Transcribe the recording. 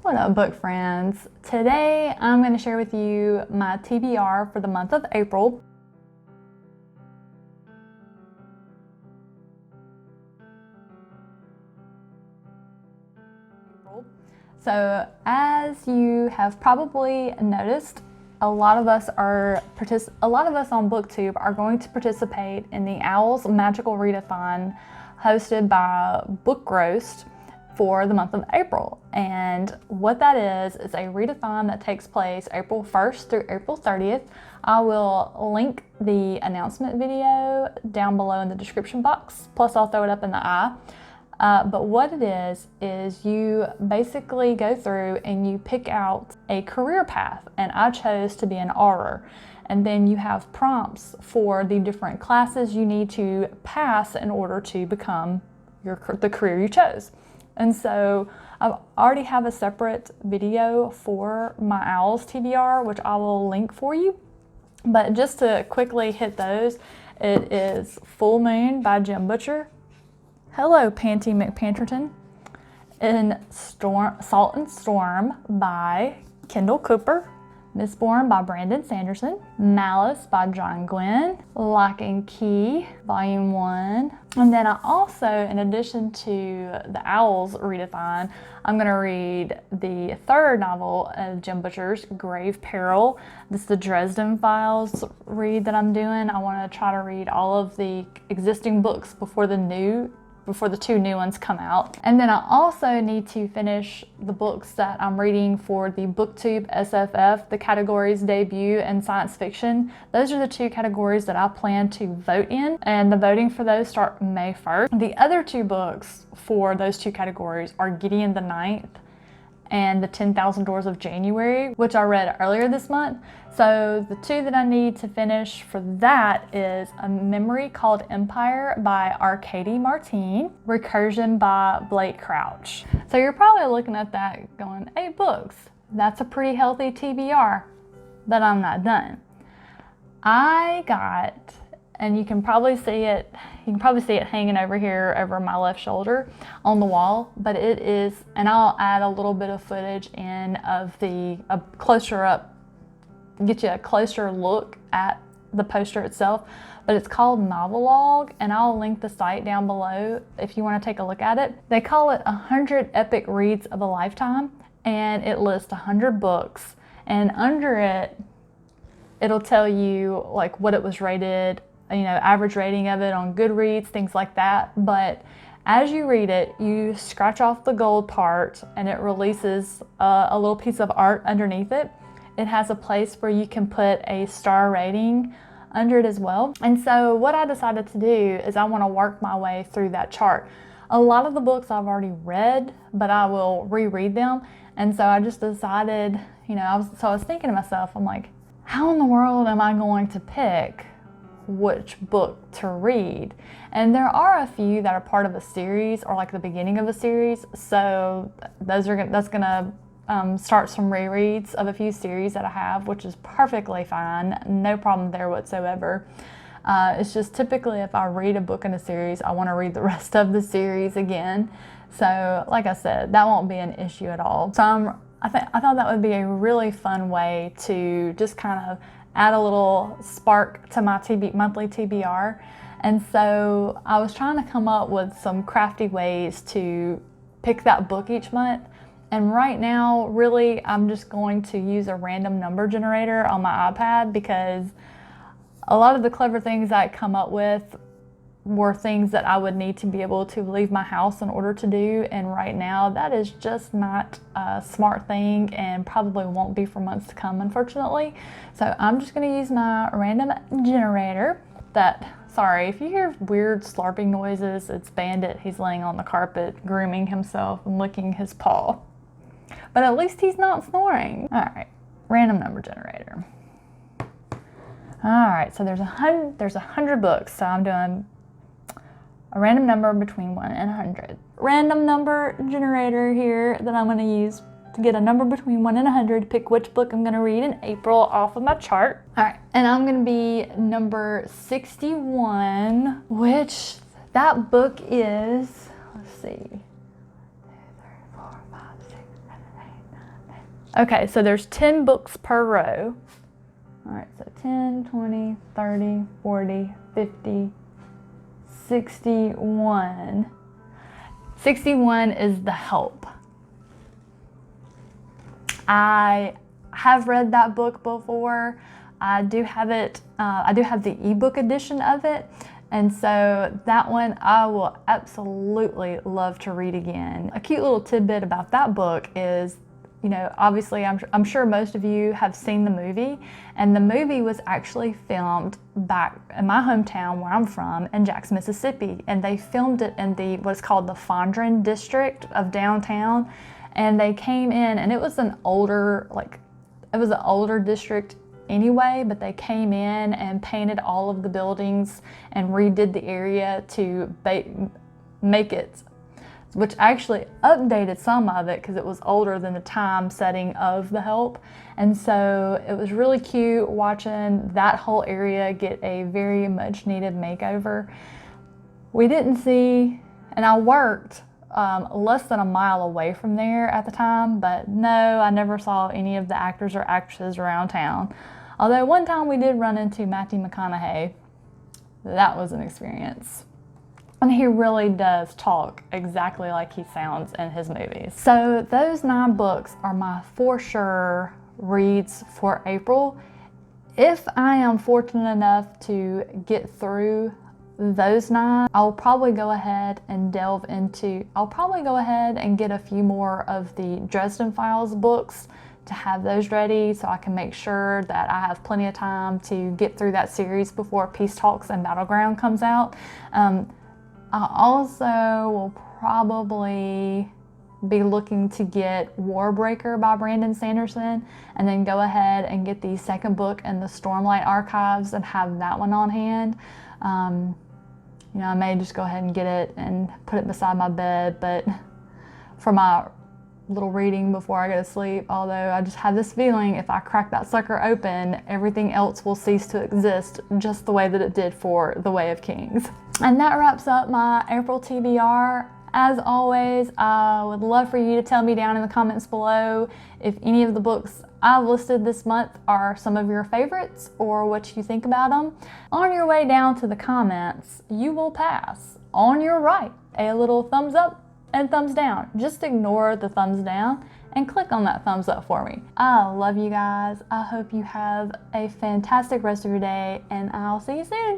What up, book friends? Today I'm going to share with you my TBR for the month of April. So as you have probably noticed, a lot of us on BookTube are going to participate in the O.W.L.s Magical Readathon hosted by Book Roast for the month of April. And what that is a readathon that takes place April 1st through April 30th. I will link the announcement video down below in the description box, plus I'll throw it up in the eye. But what it is you basically go through and you pick out a career path, and I chose to be an author. And then you have prompts for the different classes you need to pass in order to become the career you chose. And so I already have a separate video for my O.W.L.s TBR, which I will link for you. But just to quickly hit those, it is Full Moon by Jim Butcher, Hello Panty McPanterton, and Salt and Storm by Kendall Cooper, Mistborn by Brandon Sanderson, Malice by John Gwynn, Lock and Key, Volume 1. And then I also, in addition to the O.W.L.s Readathon, I'm going to read the third novel of Jim Butcher's, Grave Peril. This is the Dresden Files read that I'm doing. I want to try to read all of the existing books before the two new ones come out. And then I also need to finish the books that I'm reading for the BookTube SFF, the categories debut and science fiction. Those are the two categories that I plan to vote in, and the voting for those start May 1st. The other two books for those two categories are Gideon the Ninth and the 10,000 Doors of January, which I read earlier this month. So the two that I need to finish for that is A Memory Called Empire by Arcady Martine, Recursion by Blake Crouch. So you're probably looking at that going, 8 books. That's a pretty healthy TBR, but I'm not done. I got, and you can probably see it hanging over here over my left shoulder on the wall, but it is, and I'll add a little bit of footage in of a closer up, get you a closer look at the poster itself, but it's called Novelog, and I'll link the site down below if you want to take a look at it. They call it 100 Epic Reads of a Lifetime, and it lists 100 books, and under it, it'll tell you like what it was rated, average rating of it on Goodreads, things like that. But as you read it, you scratch off the gold part and it releases a little piece of art underneath it. It has a place where you can put a star rating under it as well. And so what I decided to do is I want to work my way through that chart. A lot of the books I've already read, but I will reread them. And so I just decided, I was thinking to myself, I'm like, how in the world am I going to pick which book to read? And there are a few that are part of a series or like the beginning of a series, so that's gonna start some rereads of a few series that I have, which is perfectly fine, no problem there whatsoever. It's just typically if I read a book in a series, I want to read the rest of the series again. So like I said, that won't be an issue at all. So I thought that would be a really fun way to just kind of add a little spark to my monthly TBR. And so I was trying to come up with some crafty ways to pick that book each month. And right now, really, I'm just going to use a random number generator on my iPad, because a lot of the clever things I come up with were things that I would need to be able to leave my house in order to do. And right now, that is just not a smart thing and probably won't be for months to come, unfortunately. So I'm just going to use my random generator sorry, if you hear weird slurping noises, it's Bandit. He's laying on the carpet, grooming himself and licking his paw. But at least he's not snoring. All right, random number generator. All right, so there's 100 books. So I'm doing a random number between 1 and 100. Random number generator here that I'm going to use to get a number between 1 and 100 to pick which book I'm going to read in April off of my chart. All right, and I'm going to be number 61, which that book is, let's see, 2, 3, 4, 5, 6, 7, 8, 9, Okay, so there's 10 books per row. All right, so 10, 20, 30, 40, 50, 61. 61 is The Help. I have read that book before. I do have it, I do have the ebook edition of it. And so that one I will absolutely love to read again. A cute little tidbit about that book is, you know, obviously I'm sure most of you have seen the movie, and the movie was actually filmed back in my hometown where I'm from in Jackson, Mississippi, and they filmed it in the what's called the Fondren district of downtown. And they came in, and it was an older, district anyway, but they came in and painted all of the buildings and redid the area to make it, which actually updated some of it because it was older than the time setting of The Help. And so it was really cute watching that whole area get a very much needed makeover. We didn't see, and I worked less than a mile away from there at the time, but no, I never saw any of the actors or actresses around town. Although one time we did run into Matthew McConaughey. That was an experience. And he really does talk exactly like he sounds in his movies. So those 9 books are my for sure reads for April. If I am fortunate enough to get through those 9, I'll probably go ahead and get a few more of the Dresden Files books to have those ready so I can make sure that I have plenty of time to get through that series before Peace Talks and Battleground comes out. I also will probably be looking to get Warbreaker by Brandon Sanderson, and then go ahead and get the second book in the Stormlight Archives and have that one on hand. You know, I may just go ahead and get it and put it beside my bed, but for my little reading before I go to sleep, although I just have this feeling if I crack that sucker open, everything else will cease to exist just the way that it did for The Way of Kings. And that wraps up my April TBR. As always, I would love for you to tell me down in the comments below if any of the books I've listed this month are some of your favorites or what you think about them. On your way down to the comments, you will pass on your right a little thumbs up and thumbs down. Just ignore the thumbs down and click on that thumbs up for me. I love you guys. I hope you have a fantastic rest of your day, and I'll see you soon.